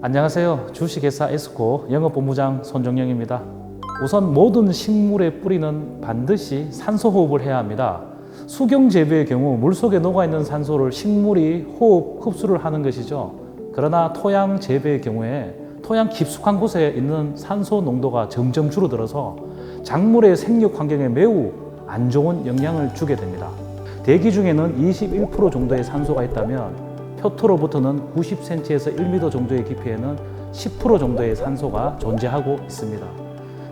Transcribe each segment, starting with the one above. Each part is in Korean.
안녕하세요. 주식회사 에스코 영업본부장 손정영입니다. 우선 모든 식물의 뿌리는 반드시 산소 호흡을 해야 합니다. 수경 재배의 경우 물속에 녹아있는 산소를 식물이 흡수를 하는 것이죠. 그러나 토양 재배의 경우에 토양 깊숙한 곳에 있는 산소 농도가 점점 줄어들어서 작물의 생육 환경에 매우 안 좋은 영향을 주게 됩니다. 대기 중에는 21% 정도의 산소가 있다면 표토로부터는 90cm에서 1m 정도의 깊이에는 10% 정도의 산소가 존재하고 있습니다.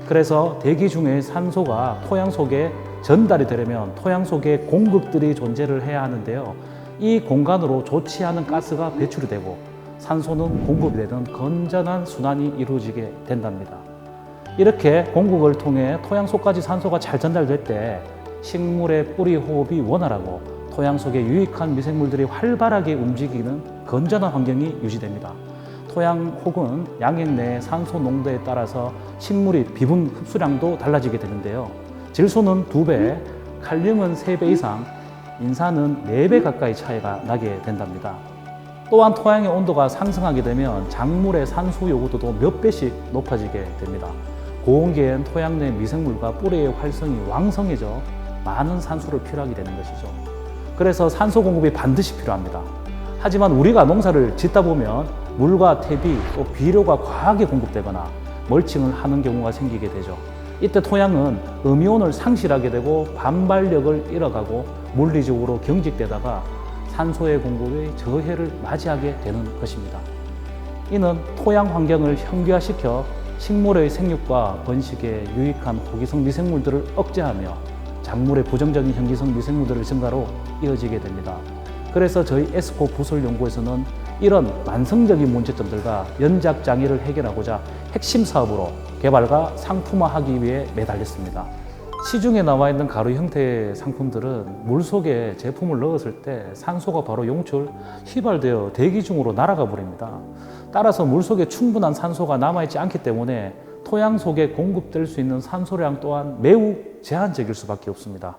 그래서 대기 중에 산소가 토양 속에 전달이 되려면 토양 속에 공극들이 존재를 해야 하는데요. 이 공간으로 좋지 않은 가스가 배출이 되고 산소는 공급이 되는 건전한 순환이 이루어지게 된답니다. 이렇게 공극을 통해 토양 속까지 산소가 잘 전달될 때 식물의 뿌리 호흡이 원활하고 토양 속에 유익한 미생물들이 활발하게 움직이는 건전한 환경이 유지됩니다. 토양 혹은 양액 내의 산소 농도에 따라서 식물의 비분 흡수량도 달라지게 되는데요. 질소는 2배, 칼륨은 3배 이상, 인산은 4배 가까이 차이가 나게 된답니다. 또한 토양의 온도가 상승하게 되면 작물의 산소 요구도도 몇 배씩 높아지게 됩니다. 고온기엔 토양 내 미생물과 뿌리의 활성이 왕성해져 많은 산소를 필요하게 되는 것이죠. 그래서 산소 공급이 반드시 필요합니다. 하지만 우리가 농사를 짓다 보면 물과 퇴비, 또 비료가 과하게 공급되거나 멀칭을 하는 경우가 생기게 되죠. 이때 토양은 음이온을 상실하게 되고 반발력을 잃어가고 물리적으로 경직되다가 산소의 공급에 저해를 맞이하게 되는 것입니다. 이는 토양 환경을 현기화시켜 식물의 생육과 번식에 유익한 호기성 미생물들을 억제하며 작물의 부정적인 현기성 미생물들의 증가로 이어지게 됩니다. 그래서 저희 에스코 부설연구에서는 이런 만성적인 문제점들과 연작 장애를 해결하고자 핵심 사업으로 개발과 상품화하기 위해 매달렸습니다. 시중에 나와 있는 가루 형태의 상품들은 물속에 제품을 넣었을 때 산소가 바로 휘발되어 대기 중으로 날아가 버립니다. 따라서 물속에 충분한 산소가 남아있지 않기 때문에 토양 속에 공급될 수 있는 산소량 또한 매우 제한적일 수밖에 없습니다.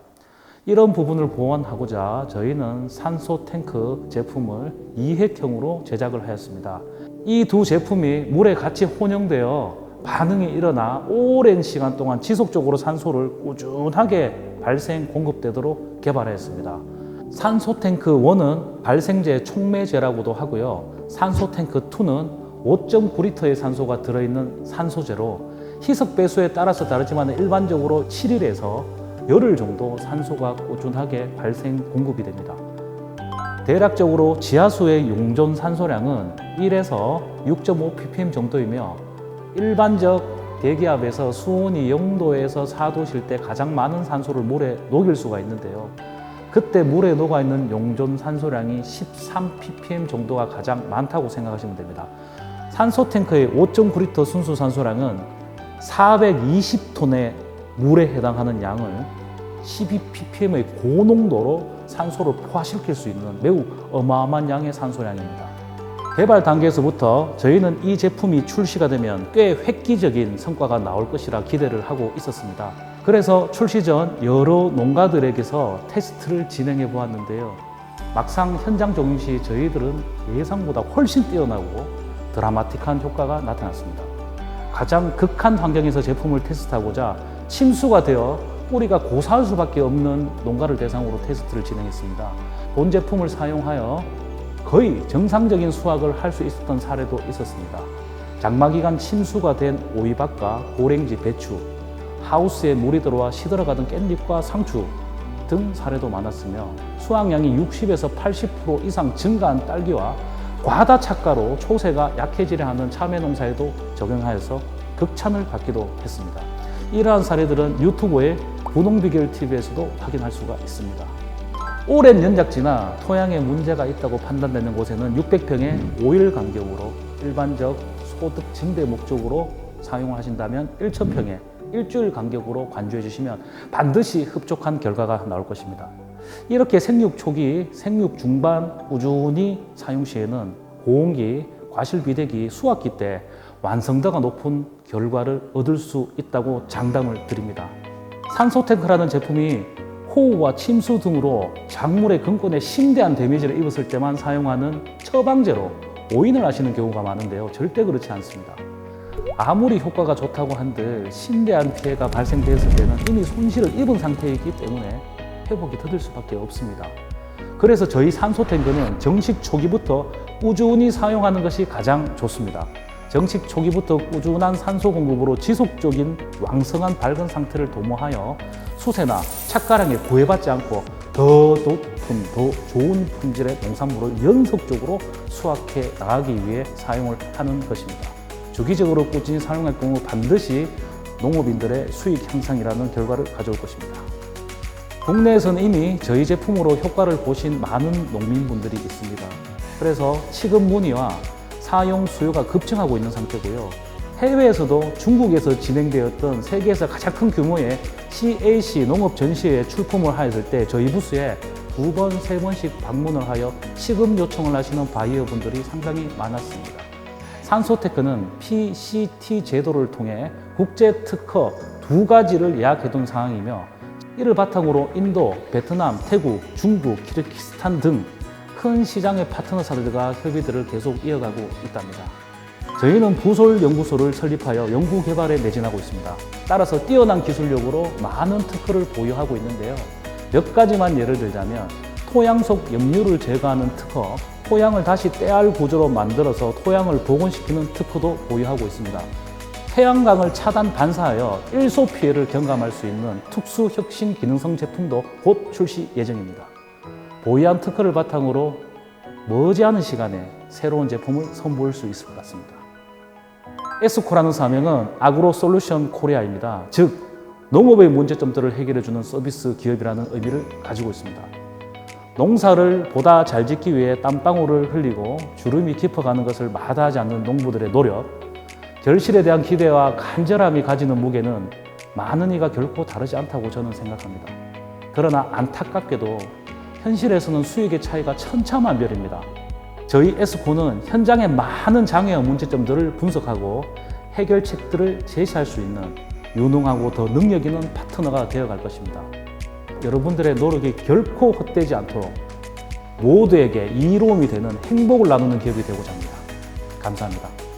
이런 부분을 보완하고자 저희는 산소 탱크 제품을 2획형으로 제작을 하였습니다. 이 두 제품이 물에 같이 혼용되어 반응이 일어나 오랜 시간 동안 지속적으로 산소를 꾸준하게 공급되도록 개발하였습니다. 산소 탱크 1은 발생제 촉매제라고도 하고요. 산소 탱크 2는 5.9L의 산소가 들어있는 산소제로 희석 배수에 따라서 다르지만 일반적으로 7일에서 열흘 정도 산소가 꾸준하게 공급이 됩니다. 대략적으로 지하수의 용존 산소량은 1에서 6.5ppm 정도이며 일반적 대기압에서 수온이 0도에서 4도실 때 가장 많은 산소를 물에 녹일 수가 있는데요. 그때 물에 녹아있는 용존 산소량이 13ppm 정도가 가장 많다고 생각하시면 됩니다. 산소 탱크의 5.9L 순수 산소량은 420톤의 물에 해당하는 양을 12ppm의 고농도로 산소를 포화시킬 수 있는 매우 어마어마한 양의 산소량입니다. 개발 단계에서부터 저희는 이 제품이 출시가 되면 꽤 획기적인 성과가 나올 것이라 기대를 하고 있었습니다. 그래서 출시 전 여러 농가들에게서 테스트를 진행해 보았는데요. 막상 현장 적용 시 저희들은 예상보다 훨씬 뛰어나고 드라마틱한 효과가 나타났습니다. 가장 극한 환경에서 제품을 테스트하고자 침수가 되어 뿌리가 고사할 수밖에 없는 농가를 대상으로 테스트를 진행했습니다. 본 제품을 사용하여 거의 정상적인 수확을 할 수 있었던 사례도 있었습니다. 장마기간 침수가 된 오이밭과 고랭지, 배추, 하우스에 물이 들어와 시들어가던 깻잎과 상추 등 사례도 많았으며 수확량이 60에서 80% 이상 증가한 딸기와 과다 착과로 초세가 약해지려 하는 참외 농사에도 적용하여서 극찬을 받기도 했습니다. 이러한 사례들은 유튜브의 분홍비결 TV에서도 확인할 수가 있습니다. 오랜 연작지나 토양에 문제가 있다고 판단되는 곳에는 600평에 5일 간격으로 일반적 소득 증대 목적으로 사용하신다면 1000평에 일주일 간격으로 관주해 주시면 반드시 흡족한 결과가 나올 것입니다. 이렇게 생육 초기, 생육 중반 꾸준히 사용 시에는 고온기, 과실비대기, 수확기 때 완성도가 높은 결과를 얻을 수 있다고 장담을 드립니다. 산소탱크라는 제품이 호우와 침수 등으로 작물의 근권에 심대한 데미지를 입었을 때만 사용하는 처방제로 오인을 하시는 경우가 많은데요. 절대 그렇지 않습니다. 아무리 효과가 좋다고 한들 심대한 피해가 발생되었을 때는 이미 손실을 입은 상태이기 때문에 회복이 더딜 수밖에 없습니다. 그래서 저희 산소 탱크는 정식 초기부터 꾸준히 사용하는 것이 가장 좋습니다. 정식 초기부터 꾸준한 산소 공급으로 지속적인 왕성한 밝은 상태를 도모하여 수세나 착가량에 구애받지 않고 더 높은, 더 좋은 품질의 농산물을 연속적으로 수확해 나가기 위해 사용을 하는 것입니다. 주기적으로 꾸준히 사용할 경우 반드시 농업인들의 수익 향상이라는 결과를 가져올 것입니다. 국내에서는 이미 저희 제품으로 효과를 보신 많은 농민분들이 있습니다. 그래서 취급 문의와 사용 수요가 급증하고 있는 상태고요. 해외에서도 중국에서 진행되었던 세계에서 가장 큰 규모의 CAC 농업 전시회에 출품을 하였을 때 저희 부스에 2번, 3번씩 방문을 하여 시급 요청을 하시는 바이어분들이 상당히 많았습니다. 산소테크는 PCT 제도를 통해 국제 특허 2가지를 예약해둔 상황이며 이를 바탕으로 인도, 베트남, 태국, 중국, 키르기스탄 등 큰 시장의 파트너사들과 협의들을 계속 이어가고 있답니다. 저희는 부솔 연구소를 설립하여 연구 개발에 매진하고 있습니다. 따라서 뛰어난 기술력으로 많은 특허를 보유하고 있는데요. 몇 가지만 예를 들자면 토양 속 염류를 제거하는 특허, 토양을 다시 떼알 구조로 만들어서 토양을 복원시키는 특허도 보유하고 있습니다. 태양광을 차단 반사하여 일소 피해를 경감할 수 있는 특수 혁신 기능성 제품도 곧 출시 예정입니다. 보유한 특허를 바탕으로 머지않은 시간에 새로운 제품을 선보일 수 있을 것 같습니다. 에스코라는 사명은 아그로 솔루션 코리아입니다. 즉, 농업의 문제점들을 해결해주는 서비스 기업이라는 의미를 가지고 있습니다. 농사를 보다 잘 짓기 위해 땀방울을 흘리고 주름이 깊어가는 것을 마다하지 않는 농부들의 노력, 결실에 대한 기대와 간절함이 가지는 무게는 많은 이가 결코 다르지 않다고 저는 생각합니다. 그러나 안타깝게도 현실에서는 수익의 차이가 천차만별입니다. 저희 에스코는 현장의 많은 장애와 문제점들을 분석하고 해결책들을 제시할 수 있는 유능하고 더 능력 있는 파트너가 되어갈 것입니다. 여러분들의 노력이 결코 헛되지 않도록 모두에게 이로움이 되는 행복을 나누는 기업이 되고자 합니다. 감사합니다.